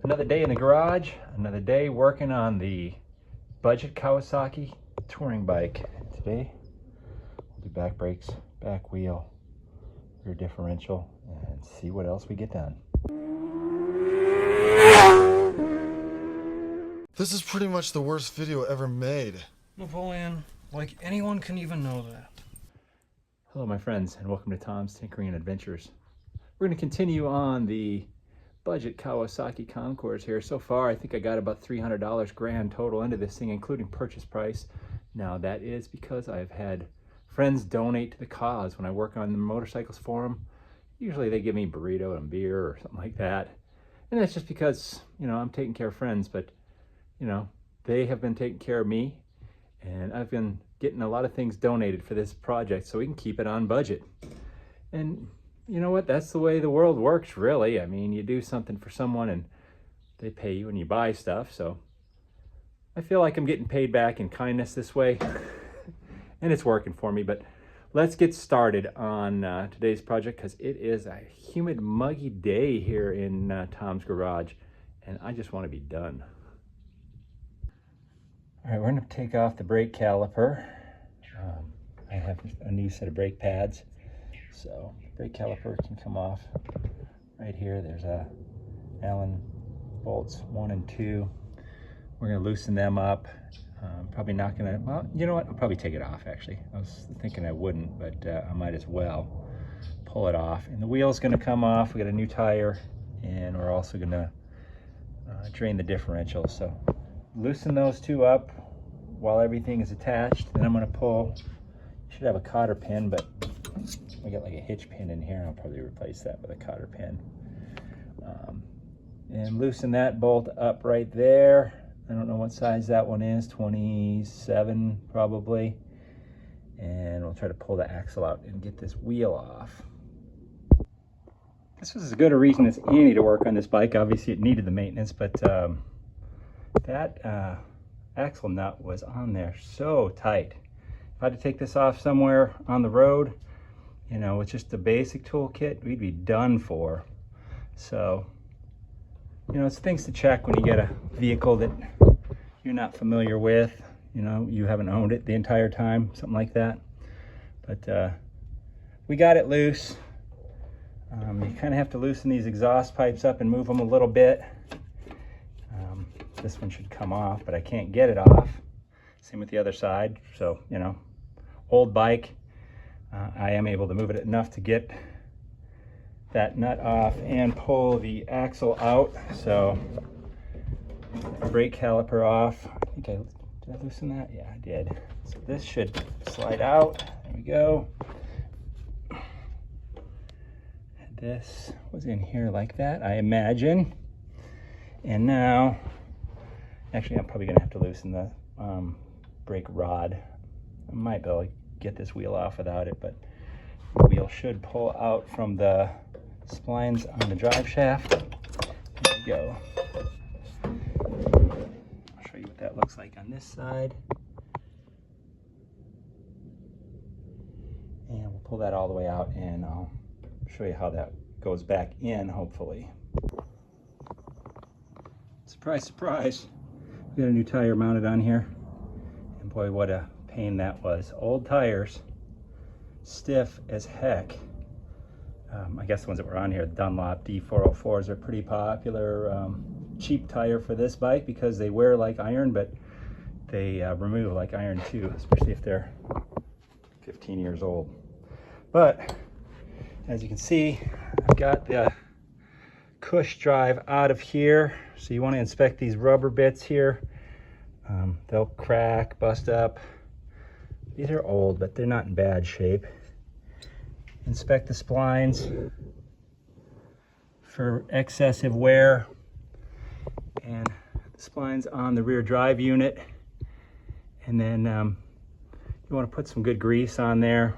Another day in the garage, another day working on the budget Kawasaki touring bike. Today, we'll do back brakes, back wheel, rear differential, and see what else we get done. This is pretty much the worst video ever made. Napoleon, like anyone can even know that. Hello my friends, and welcome to Tom's Tinkering and Adventures. We're going to continue on the budget Kawasaki Concours here. So far, I think I got about $300 grand total into this thing, including purchase price. Now that is because I've had friends donate to the cause. When I work on the motorcycles forum, usually they give me burrito and beer or something like that. And that's just because, you know, I'm taking care of friends, but, you know, they have been taking care of me, and I've been getting a lot of things donated for this project so we can keep it on budget. And you know what? That's the way the world works, really. I mean, you do something for someone and they pay you and you buy stuff. So I feel like I'm getting paid back in kindness this way. And it's working for me. But let's get started on today's project, because it is a humid, muggy day here in Tom's garage. And I just want to be done. All right, we're going to take off the brake caliper. I have a new set of brake pads. So brake caliper can come off right here. There's Allen bolts 1 and 2. We're going to loosen them up. Probably not going to, well, you know what? I'll probably take it off actually. I was thinking I wouldn't, but I might as well pull it off. And the wheel's going to come off. We got a new tire, and we're also going to drain the differential. So loosen those two up while everything is attached. Then I'm going to pull, should have a cotter pin, but we got like a hitch pin in here. I'll probably replace that with a cotter pin. And loosen that bolt up right there. I don't know what size that one is, 27 probably. And we'll try to pull the axle out and get this wheel off. This was as good a reason as any to work on this bike. Obviously it needed the maintenance, but that axle nut was on there so tight. If I had to take this off somewhere on the road, you know, with just the basic toolkit, we'd be done for. So, you know, it's things to check when you get a vehicle that you're not familiar with. You know, you haven't owned it the entire time, something like that. But we got it loose. You kind of have to loosen these exhaust pipes up and move them a little bit. This one should come off, but I can't get it off. Same with the other side. So, you know, old bike. I am able to move it enough to get that nut off and pull the axle out. So brake caliper off. I think did I loosen that? Yeah, I did. So this should slide out. There we go. This was in here like that, I imagine. And now, actually I'm probably gonna have to loosen the brake rod. I might be able to get this wheel off without it, but the wheel should pull out from the splines on the drive shaft. There we go. I'll show you what that looks like on this side. And we'll pull that all the way out, and I'll show you how that goes back in, hopefully. Surprise, surprise. We got a new tire mounted on here. And boy, what a pain that was. Old tires, stiff as heck. I guess the ones that were on here, the Dunlop D404s, are pretty popular. Cheap tire for this bike because they wear like iron, but they remove like iron too, especially if they're 15 years old. But as you can see, I've got the cush drive out of here. So you want to inspect these rubber bits here. They'll crack, bust up. These are old, but they're not in bad shape. Inspect the splines for excessive wear, and the splines on the rear drive unit. And then you want to put some good grease on there.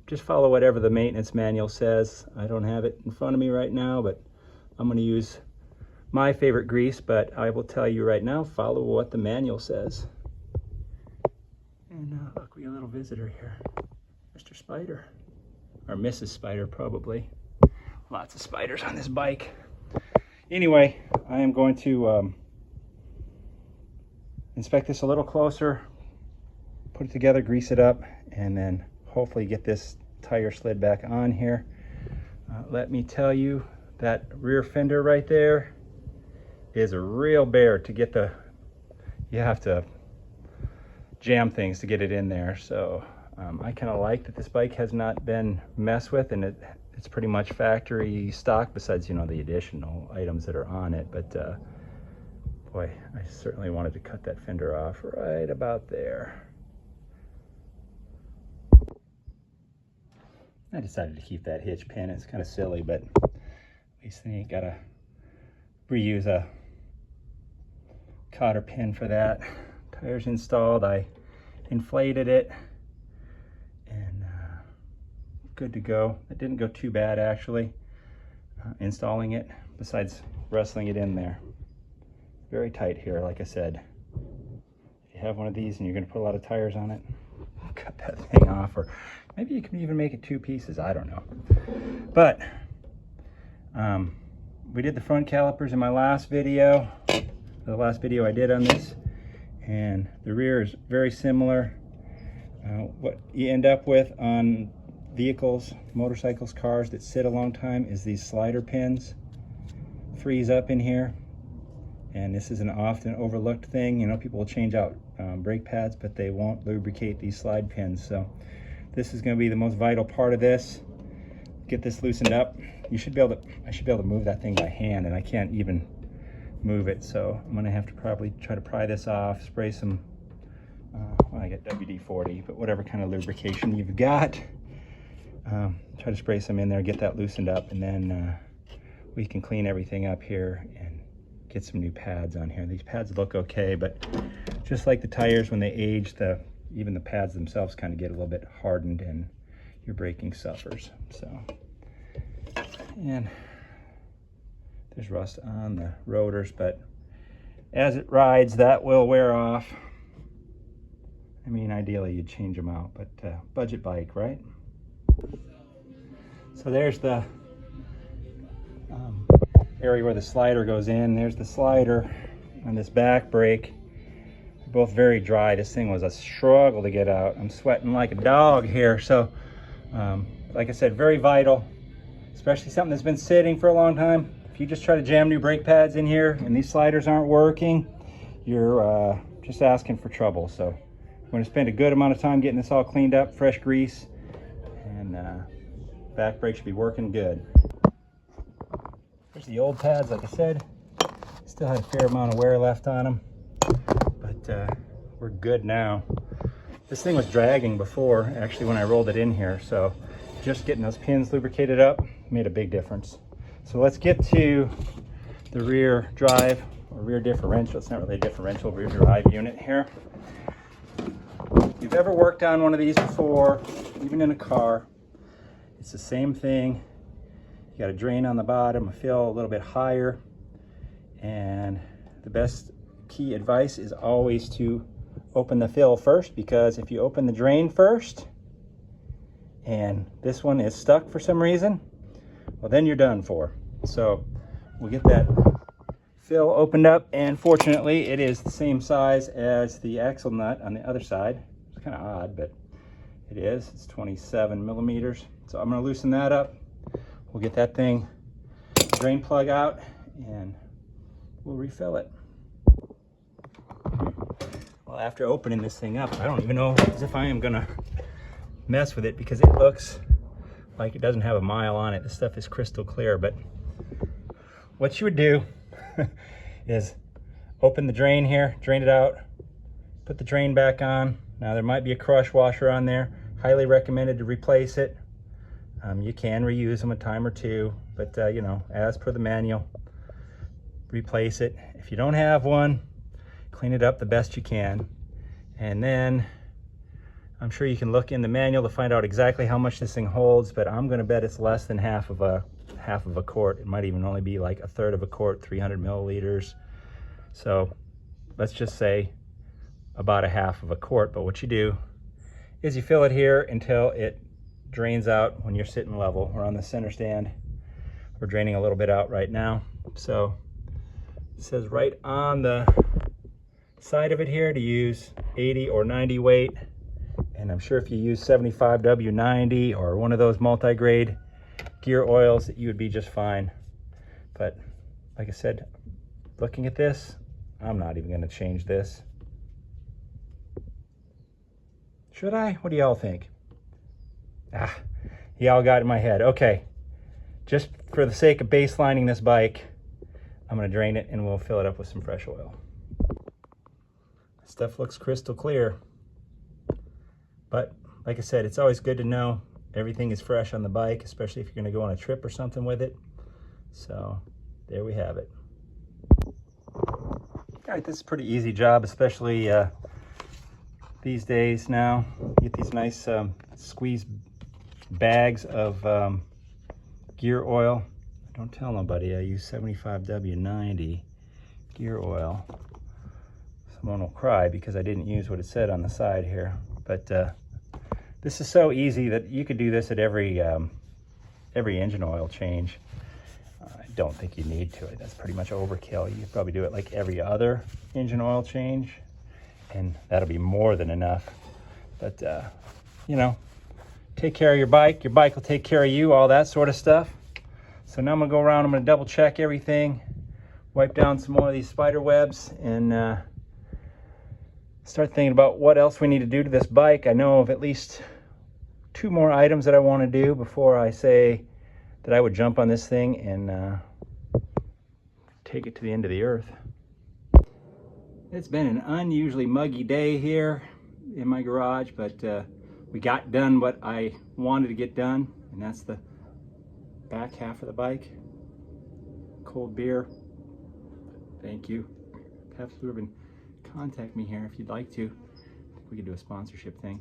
Just follow whatever the maintenance manual says. I don't have it in front of me right now, but I'm going to use my favorite grease, but I will tell you right now, follow what the manual says. And look, we got a little visitor here. Mr. Spider. Or Mrs. Spider, probably. Lots of spiders on this bike. Anyway, I am going to inspect this a little closer, put it together, grease it up, and then hopefully get this tire slid back on here. Let me tell you, that rear fender right there is a real bear to get the, you have to jam things to get it in there. So I kind of like that this bike has not been messed with, and it's pretty much factory stock, besides, you know, the additional items that are on it. But boy, I certainly wanted to cut that fender off right about there. I decided to keep that hitch pin. It's kind of silly, but at least then you gotta reuse a cotter pin for that. Tires installed. I inflated it, and good to go. It didn't go too bad, actually, installing it, besides wrestling it in there. Very tight here, like I said. If you have one of these and you're going to put a lot of tires on it, cut that thing off, or maybe you can even make it 2 pieces. I don't know. But we did the front calipers in my last video, the last video I did on this, and the rear is very similar. What you end up with on vehicles, motorcycles, cars that sit a long time is these slider pins freeze up in here. And this is an often overlooked thing. You know, people will change out brake pads, but they won't lubricate these slide pins. So this is going to be the most vital part of this. Get this loosened up. You should be able to, I should be able to move that thing by hand, and I can't even move it. So I'm going to have to probably try to pry this off, spray some, well, I get WD-40, but whatever kind of lubrication you've got. Try to spray some in there, get that loosened up, and then we can clean everything up here and get some new pads on here. These pads look okay, but just like the tires, when they age, even the pads themselves kind of get a little bit hardened, and your braking suffers. So, and there's rust on the rotors, but as it rides, that will wear off. I mean, ideally you'd change them out, but budget bike, right? So there's the area where the slider goes in. There's the slider on this back brake. They're both very dry. This thing was a struggle to get out. I'm sweating like a dog here. So like I said, very vital, especially something that's been sitting for a long time. If you just try to jam new brake pads in here and these sliders aren't working, you're just asking for trouble. So I'm going to spend a good amount of time getting this all cleaned up, fresh grease, and back brake should be working good. There's the old pads, like I said. Still had a fair amount of wear left on them, but we're good now. This thing was dragging before, actually, when I rolled it in here, so just getting those pins lubricated up made a big difference. So let's get to the rear drive, or rear differential. It's not really a differential, rear drive unit here. If you've ever worked on one of these before, even in a car, it's the same thing. You got a drain on the bottom, a fill a little bit higher, and the best key advice is always to open the fill first, because if you open the drain first and this one is stuck for some reason, well, then you're done for. So we'll get that fill opened up, and fortunately it is the same size as the axle nut on the other side. It's kind of odd, but it is. It's 27 millimeters. So I'm going to loosen that up. We'll get that thing, drain plug out, and we'll refill it. Well, after opening this thing up, I don't even know as if I am gonna mess with it, because it looks like it doesn't have a mile on it. This stuff is crystal clear, but what you would do is open the drain here, drain it out, put the drain back on. Now there might be a crush washer on there. Highly recommended to replace it. You can reuse them a time or two, but you know, as per the manual, replace it. If you don't have one, clean it up the best you can. And then I'm sure you can look in the manual to find out exactly how much this thing holds, but I'm gonna bet it's less than half of a quart. It might even only be like a third of a quart, 300 milliliters. So let's just say about a half of a quart. But what you do is you fill it here until it drains out when you're sitting level. We're on the center stand. We're draining a little bit out right now. So it says right on the side of it here to use 80 or 90 weight. And I'm sure if you use 75W90 or one of those multi-grade gear oils, that you would be just fine. But like I said, looking at this, I'm not even going to change this. Should I? What do y'all think? Y'all got in my head. Okay, just for the sake of baselining this bike, I'm going to drain it and we'll fill it up with some fresh oil. Stuff looks crystal clear. But like I said, it's always good to know everything is fresh on the bike, especially if you're going to go on a trip or something with it. So there we have it. All right, this is a pretty easy job, especially these days now. You get these nice squeeze bags of gear oil. Don't tell nobody I use 75W90 gear oil. Someone will cry because I didn't use what it said on the side here. But this is so easy that you could do this at every engine oil change. I don't think you need to. That's pretty much overkill. You could probably do it like every other engine oil change, and that'll be more than enough. But you know, take care of your bike will take care of you, all that sort of stuff. So now I'm gonna go around, I'm gonna double check everything, wipe down some more of these spider webs, and start thinking about what else we need to do to this bike. I know of at least 2 more items that I want to do before I say that I would jump on this thing and take it to the end of the earth. It's been an unusually muggy day here in my garage, but we got done what I wanted to get done, and that's the back half of the bike. Cold beer. Thank you. Pabst Blue Ribbon. Contact me here if you'd like to. We could do a sponsorship thing.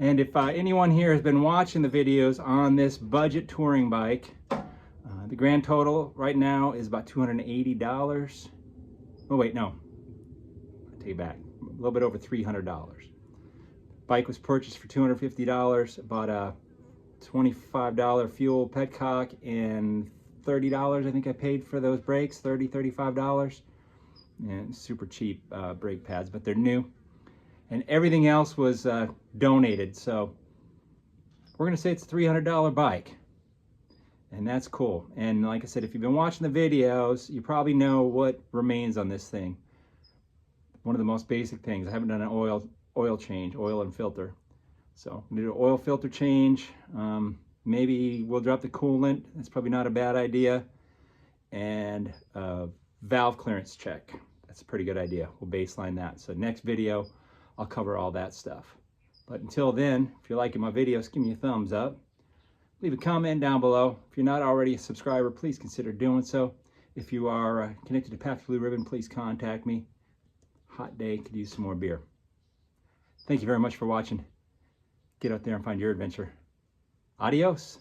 And if anyone here has been watching the videos on this budget touring bike, the grand total right now is about $280. Oh wait, no, I take it back, a little bit over $300. Bike was purchased for $250, about a $25 fuel petcock, and $30 I think I paid for those brakes, $35. And super cheap brake pads, but they're new. And everything else was donated, so we're gonna say it's a $300 bike. And that's cool. And like I said, if you've been watching the videos, you probably know what remains on this thing. One of the most basic things, I haven't done an oil change, oil and filter. So we did an oil filter change. Maybe we'll drop the coolant. That's probably not a bad idea. And valve clearance check. That's a pretty good idea. We'll baseline that. So next video, I'll cover all that stuff. But until then, if you're liking my videos, give me a thumbs up. Leave a comment down below. If you're not already a subscriber, please consider doing so. If you are connected to Pabst Blue Ribbon, please contact me. Hot day, could use some more beer. Thank you very much for watching. Get out there and find your adventure. Adios.